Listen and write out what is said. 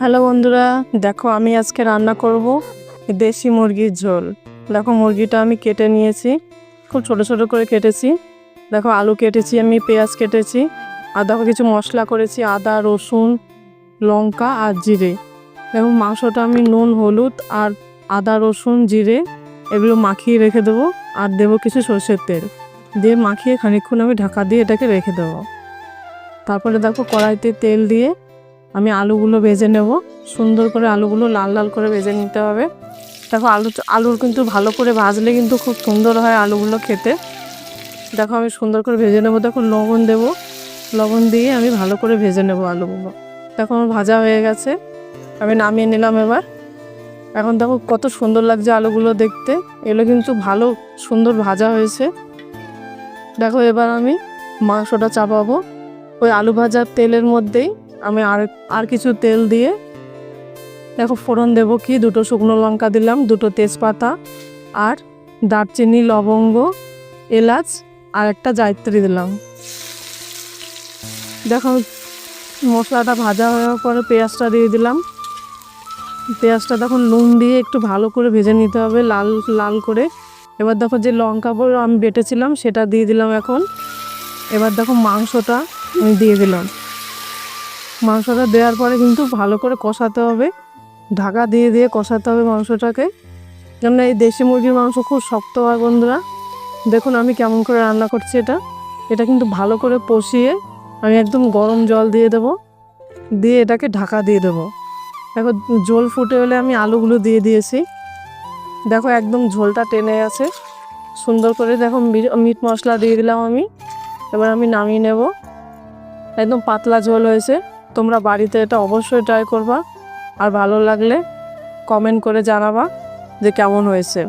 Hello বন্ধুরা, দেখো আমি আজকে রান্না করব দেশি মুরগির ঝোল। দেখো মুরগিটা আমি কেটে নিয়েছি, খুব ছোট ছোট করে কেটেছি। দেখো আলু কেটেছি, আমি পেঁয়াজ কেটেছি, আর দেখো কিছু মশলা করেছি, আদা রসুন লঙ্কা আর জিরে। দেখো মাংসটা আমি নুন হলুদ আর আদা রসুন জিরে এগুলো মাখিয়ে রেখে দেবো, আর দেবো কিছু সরষের তেল দিয়ে মাখিয়ে খানিকক্ষণ আমি ঢাকা দিয়ে এটাকে রেখে দেবো। তারপরে দেখো কড়াইতে তেল দিয়ে আমি আলুগুলো ভেজে নেব। সুন্দর করে আলুগুলো লাল লাল করে ভেজে নিতে হবে। দেখো আলুর কিন্তু ভালো করে ভাজলে কিন্তু খুব সুন্দর হয় আলুগুলো খেতে। দেখো আমি সুন্দর করে ভেজে নেব। দেখো লবণ দেব, লবণ দিয়ে আমি ভালো করে ভেজে নেব আলুগুলো। দেখো আমার ভাজা হয়ে গেছে, আমি নামিয়ে নিলাম এবার। এখন দেখো কত সুন্দর লাগছে আলুগুলো দেখতে, এগুলো কিন্তু ভালো সুন্দর ভাজা হয়েছে। দেখো এবার আমি মাংসটা চাপাবো ওই আলু ভাজার তেলের মধ্যেই। আমি আর কিছু তেল দিয়ে দেখো ফোড়ন দেবো, কি দুটো শুকনো লঙ্কা দিলাম, দুটো তেজপাতা আর দারচিনি লবঙ্গ এলাচ আর একটা জায়ত্রী দিলাম। দেখো মশলাটা ভাজা হওয়ার পরে পেঁয়াজটা দিয়ে দিলাম। পেঁয়াজটা তখন নুন দিয়ে একটু ভালো করে ভেজে নিতে হবে লাল লাল করে। এবার দেখো যে লঙ্কা বড় আমি বেটেছিলাম সেটা দিয়ে দিলাম এখন। এবার দেখো মাংসটা আমি দিয়ে দিলাম। মাংসটা দেওয়ার পরে কিন্তু ভালো করে কষাতে হবে, ঢাকা দিয়ে দিয়ে কষাতে হবে মাংসটাকে। যেমন এই দেশি মুরগির মাংস খুব শক্ত হয় বন্ধুরা। দেখুন আমি কেমন করে রান্না করছি। এটা কিন্তু ভালো করে কষিয়ে আমি একদম গরম জল দিয়ে দেবো, দিয়ে এটাকে ঢাকা দিয়ে দেবো। দেখো ঝোল ফুটে হলে আমি আলুগুলো দিয়ে দিয়েছি। দেখো একদম ঝোলটা টেনে আছে সুন্দর করে। দেখো মিট মশলা দিয়ে দিলাম আমি। এবার আমি নামিয়ে নেব। একদম পাতলা ঝোল হয়েছে। তোমরা বাড়িতে এটা অবশ্যই ট্রাই করবা, আর ভালো লাগলে কমেন্ট করে জানাবা যে কেমন হয়েছে।